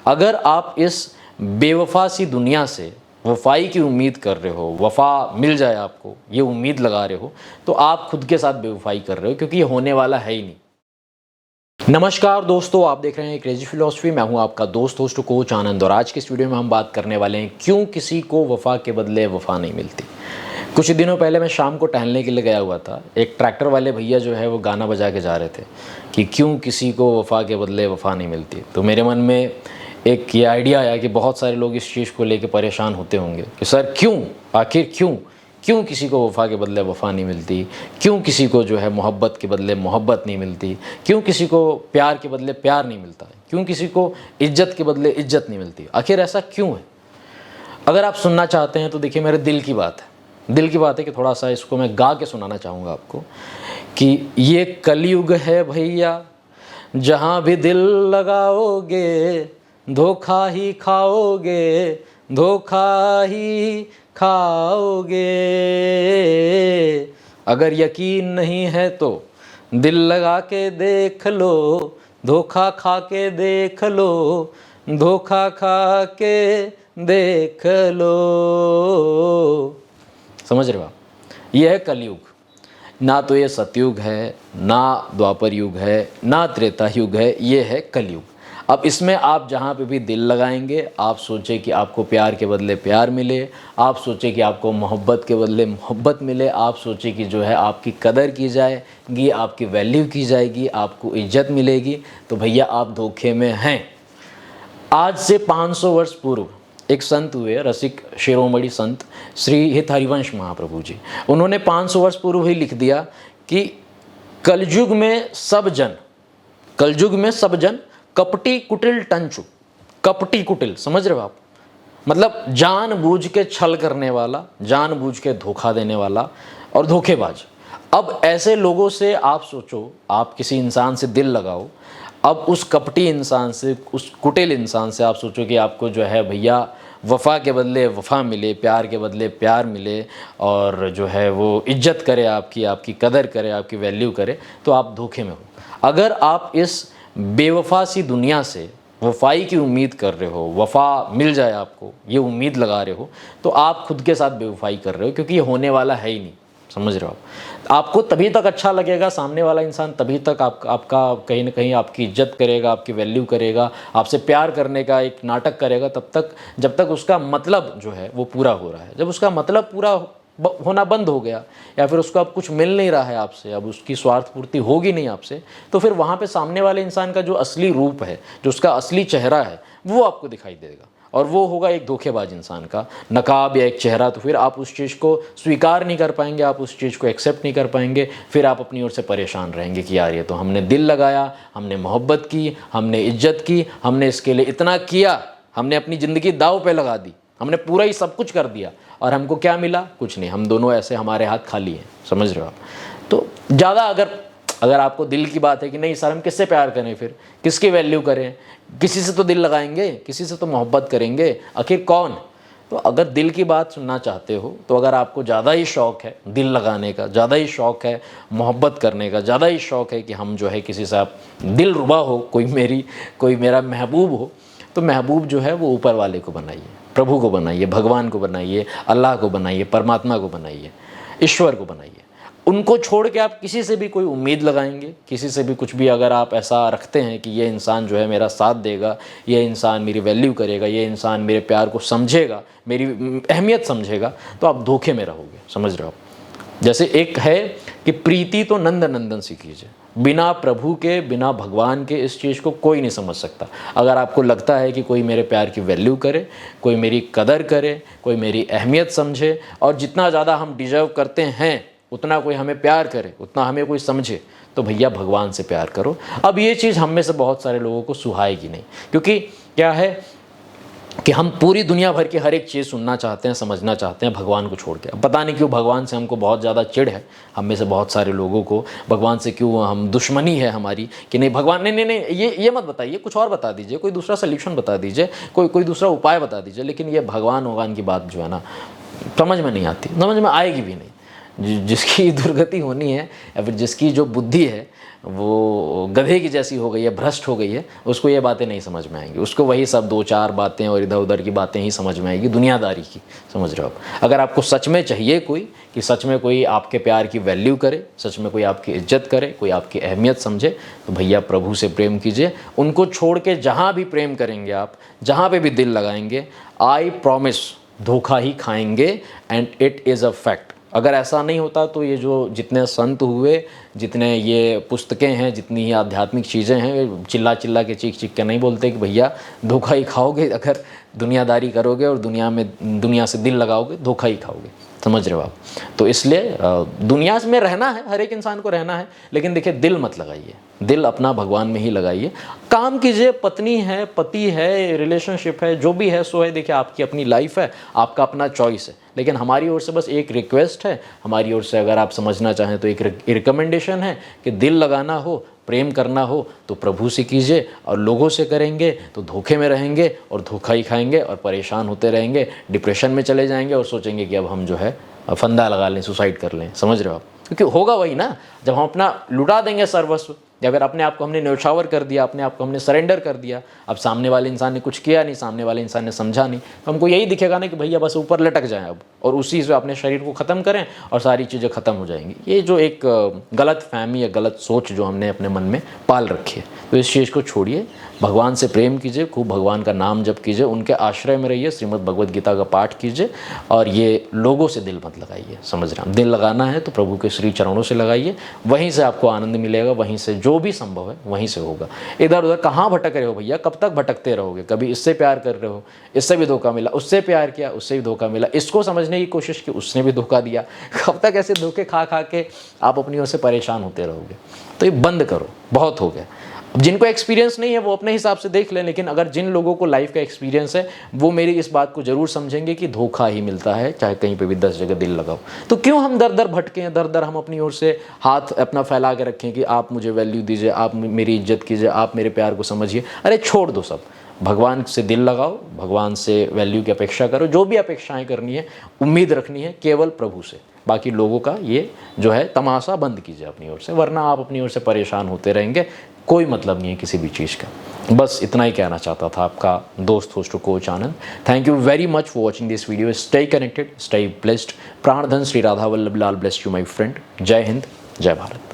अगर आप इस बेवफा सी दुनिया से वफाई की उम्मीद कर रहे हो, वफा मिल जाए आपको, ये उम्मीद लगा रहे हो, तो आप खुद के साथ बेवफाई कर रहे हो, क्योंकि ये होने वाला है ही नहीं। नमस्कार दोस्तों, आप देख रहे हैं क्रेजी फिलॉसफी। मैं हूं आपका दोस्त, होस्ट, कोच आनंद, और आज के इस वीडियो में हम बात करने वाले हैं क्यों किसी को वफा के बदले वफा नहीं मिलती। कुछ दिनों पहले मैं शाम को टहलने के लिए गया हुआ था। एक ट्रैक्टर वाले भैया जो है वो गाना बजा के जा रहे थे कि क्यों किसी को वफा के बदले वफा नहीं मिलती। तो मेरे मन में एक ये आइडिया आया कि बहुत सारे लोग इस चीज़ को लेकर परेशान होते होंगे कि सर क्यों, आखिर क्यों किसी को वफ़ा के बदले वफ़ा नहीं मिलती, क्यों किसी को जो है मोहब्बत के बदले मोहब्बत नहीं मिलती, क्यों किसी को प्यार के बदले प्यार नहीं मिलता, क्यों किसी को इज्जत के बदले इज्जत नहीं मिलती, आखिर ऐसा क्यों है। अगर आप सुनना चाहते हैं तो देखिए, मेरे दिल की बात है कि थोड़ा सा इसको मैं गा के सुनाना चाहूँगा आपको कि ये कलयुग है भैया, जहाँ भी दिल लगाओगे धोखा ही खाओगे, धोखा ही खाओगे। अगर यकीन नहीं है तो दिल लगा के देख लो, धोखा खा के देख लो, धोखा खा के देख लो। समझ रहे हो आप? यह है कलयुग। ना तो ये सतयुग है, ना द्वापर युग है, ना त्रेता युग है, ये है कलयुग। अब इसमें आप जहाँ पे भी दिल लगाएंगे, आप सोचें कि आपको प्यार के बदले प्यार मिले, आप सोचें कि आपको मोहब्बत के बदले मोहब्बत मिले, आप सोचें कि जो है आपकी कदर की जाएगी, आपकी वैल्यू की जाएगी, आपको इज्जत मिलेगी, तो भैया आप धोखे में हैं। आज से 500 वर्ष पूर्व एक संत हुए, रसिक शिरोमणि संत श्री हित हरिवंश महाप्रभु जी। उन्होंने 500 वर्ष पूर्व ही लिख दिया कि कलयुग में सब जन कपटी कुटिल टंचु। कपटी कुटिल, समझ रहे हो आप? मतलब जानबूझ के छल करने वाला, जानबूझ के धोखा देने वाला और धोखेबाज। अब ऐसे लोगों से आप सोचो, आप किसी इंसान से दिल लगाओ, अब उस कपटी इंसान से, उस कुटिल इंसान से आप सोचो कि आपको जो है भैया वफ़ा के बदले वफ़ा मिले, प्यार के बदले प्यार मिले, और जो है वो इज्जत करे, आपकी कदर करे, आपकी वैल्यू करे, तो आप धोखे में हो। अगर आप इस बेवफा सी दुनिया से वफाई की उम्मीद कर रहे हो, वफ़ा मिल जाए आपको, ये उम्मीद लगा रहे हो, तो आप खुद के साथ बेवफाई कर रहे हो, क्योंकि ये होने वाला है ही नहीं। समझ रहे हो आप? आपको तभी तक अच्छा लगेगा, सामने वाला इंसान तभी तक आपका कहीं ना कहीं आपकी इज्जत करेगा, आपकी वैल्यू करेगा, आपसे प्यार करने का एक नाटक करेगा, तब तक जब तक उसका मतलब जो है वो पूरा हो रहा है। जब उसका मतलब पूरा होना बंद हो गया, या फिर उसको अब कुछ मिल नहीं रहा है आपसे, अब उसकी स्वार्थ पूर्ति होगी नहीं आपसे, तो फिर वहाँ पे सामने वाले इंसान का जो असली रूप है, जो उसका असली चेहरा है, वो आपको दिखाई देगा, और वो होगा एक धोखेबाज इंसान का नकाब या एक चेहरा। तो फिर आप उस चीज़ को स्वीकार नहीं कर पाएंगे, आप उस चीज़ को एक्सेप्ट नहीं कर पाएंगे, फिर आप अपनी ओर से परेशान रहेंगे कि यार ये तो हमने दिल लगाया, हमने मोहब्बत की, हमने इज्जत की, हमने इसके लिए इतना किया, हमने अपनी ज़िंदगी दाव पे लगा दी, हमने पूरा ही सब कुछ कर दिया, और हमको क्या मिला? कुछ नहीं। हम दोनों ऐसे, हमारे हाथ खाली हैं। समझ रहे हो आप? तो ज़्यादा अगर आपको दिल की बात है कि नहीं सर हम किससे प्यार करें, फिर किसकी वैल्यू करें, किसी से तो दिल लगाएंगे, किसी से तो मोहब्बत करेंगे, आखिर कौन? तो अगर दिल की बात सुनना चाहते हो, तो अगर आपको ज़्यादा ही शौक़ है दिल लगाने का, ज़्यादा ही शौक़ है मोहब्बत करने का, ज़्यादा ही शौक़ है कि हम जो है किसी से आप दिल रुबा हो, कोई मेरा महबूब हो, तो महबूब जो है वो ऊपर वाले को बनाइए, प्रभु को बनाइए, भगवान को बनाइए, अल्लाह को बनाइए, परमात्मा को बनाइए, ईश्वर को बनाइए। उनको छोड़ के आप किसी से भी कोई उम्मीद लगाएंगे, किसी से भी कुछ भी अगर आप ऐसा रखते हैं कि ये इंसान जो है मेरा साथ देगा, ये इंसान मेरी वैल्यू करेगा, ये इंसान मेरे प्यार को समझेगा, मेरी अहमियत समझेगा, तो आप धोखे में रहोगे। समझ रहे हो? जैसे एक है कि प्रीति तो नंद नंदन सी कीजिए, बिना प्रभु के, बिना भगवान के इस चीज़ को कोई नहीं समझ सकता। अगर आपको लगता है कि कोई मेरे प्यार की वैल्यू करे, कोई मेरी कदर करे, कोई मेरी अहमियत समझे, और जितना ज़्यादा हम डिजर्व करते हैं उतना कोई हमें प्यार करे, उतना हमें कोई समझे, तो भैया भगवान से प्यार करो। अब ये चीज़ हम में से बहुत सारे लोगों को सुहाएगी नहीं, क्योंकि क्या है कि हम पूरी दुनिया भर की हर एक चीज़ सुनना चाहते हैं, समझना चाहते हैं, भगवान को छोड़ के। अब पता नहीं क्यों भगवान से हमको बहुत ज़्यादा चिढ़ है, हम में से बहुत सारे लोगों को भगवान से क्यों हम दुश्मनी है हमारी कि नहीं भगवान, नहीं ये मत बताइए, कुछ और बता दीजिए, कोई दूसरा सोल्यूशन बता दीजिए, कोई दूसरा उपाय बता दीजिए। लेकिन ये भगवान की बात जो है ना, समझ में नहीं आती, समझ में आएगी भी नहीं। जिसकी दुर्गति होनी है या फिर जिसकी जो बुद्धि है वो गधे की जैसी हो गई है, भ्रष्ट हो गई है, उसको ये बातें नहीं समझ में आएंगी। उसको वही सब 2-4 बातें और इधर उधर की बातें ही समझ में आएगी, दुनियादारी की, समझ रहे हो आप। अगर आपको सच में चाहिए कोई कि सच में कोई आपके प्यार की वैल्यू करे, सच में कोई आपकी इज्जत करे, कोई आपकी अहमियत समझे, तो भैया प्रभु से प्रेम कीजिए। उनको छोड़ के जहाँ भी प्रेम करेंगे आप, जहाँ पे भी दिल लगाएंगे, आई प्रॉमिस धोखा ही खाएंगे, and it is a fact. अगर ऐसा नहीं होता तो ये जो जितने संत हुए, जितने ये पुस्तकें हैं, जितनी ही आध्यात्मिक चीज़ें हैं, चिल्ला चिल्ला के चीख चीख के नहीं बोलते कि भैया धोखा ही खाओगे। अगर दुनियादारी करोगे और दुनिया से दिल लगाओगे, धोखा ही खाओगे, समझ रहे हो आप। तो इसलिए दुनिया में रहना है, हर एक इंसान को रहना है, लेकिन देखिए दिल मत लगाइए, दिल अपना भगवान में ही लगाइए। काम कीजिए, पत्नी है, पति है, रिलेशनशिप है, जो भी है सो है, देखिए आपकी अपनी लाइफ है, आपका अपना चॉइस है। लेकिन हमारी ओर से बस एक रिक्वेस्ट है, हमारी ओर से अगर आप समझना चाहें तो एक रिकमेंडेशन है कि दिल लगाना हो, प्रेम करना हो तो प्रभु से कीजिए, और लोगों से करेंगे तो धोखे में रहेंगे और धोखा ही खाएंगे और परेशान होते रहेंगे, डिप्रेशन में चले जाएंगे और सोचेंगे कि अब हम जो है फंदा लगा लें, सुसाइड कर लें, समझ रहे हो आप। क्योंकि होगा वही ना, जब हम अपना लुटा देंगे सर्वस्व, या फिर अपने आप को हमने न्यौछावर कर दिया, अपने आप को हमने सरेंडर कर दिया, अब सामने वाले इंसान ने कुछ किया नहीं, सामने वाले इंसान ने समझा नहीं, तो हमको यही दिखेगा ना कि भैया बस ऊपर लटक जाएं अब, और उसी से अपने शरीर को ख़त्म करें और सारी चीज़ें ख़त्म हो जाएंगी। ये जो एक गलत फहमी या गलत सोच जो हमने अपने मन में पाल रखी है, तो इस चीज़ को छोड़िए, भगवान से प्रेम कीजिए, खूब भगवान का नाम जप कीजिए, उनके आश्रय में रहिए, श्रीमद् भगवद गीता का पाठ कीजिए, और ये लोगों से दिल मत लगाइए, समझ रहे हैं। दिल लगाना है तो प्रभु के श्री चरणों से लगाइए, वहीं से आपको आनंद मिलेगा, वहीं से जो भी संभव है वहीं से होगा। इधर उधर कहाँ भटक रहे हो भैया, कब तक भटकते रहोगे। कभी इससे प्यार कर रहे हो, इससे भी धोखा मिला, उससे प्यार किया, उससे भी धोखा मिला, इसको समझने की कोशिश की, उसने भी धोखा दिया। कब तक ऐसे धोखे खा खा के आप अपनी ओर से परेशान होते रहोगे। तो ये बंद करो, बहुत हो गया। अब जिनको एक्सपीरियंस नहीं है वो अपने हिसाब से देख लें, लेकिन अगर जिन लोगों को लाइफ का एक्सपीरियंस है वो मेरी इस बात को ज़रूर समझेंगे कि धोखा ही मिलता है, चाहे कहीं पे भी 10 जगह दिल लगाओ। तो क्यों हम दर दर भटकें, दर दर हम अपनी ओर से हाथ अपना फैला के रखें कि आप मुझे वैल्यू दीजिए, आप मेरी इज्जत कीजिए, आप मेरे प्यार को समझिए। अरे छोड़ दो सब, भगवान से दिल लगाओ, भगवान से वैल्यू की अपेक्षा करो, जो भी अपेक्षाएं करनी है, उम्मीद रखनी है केवल प्रभु से। बाकी लोगों का ये जो है तमाशा बंद कीजिए अपनी ओर से, वरना आप अपनी ओर से परेशान होते रहेंगे, कोई मतलब नहीं है किसी भी चीज़ का। बस इतना ही कहना चाहता था आपका दोस्त host coach Anand. Thank you very much for watching this video. Stay connected, stay blessed. Pranadhan Shri Radha Vallabh Lal bless you my friend. जय हिंद, जय भारत।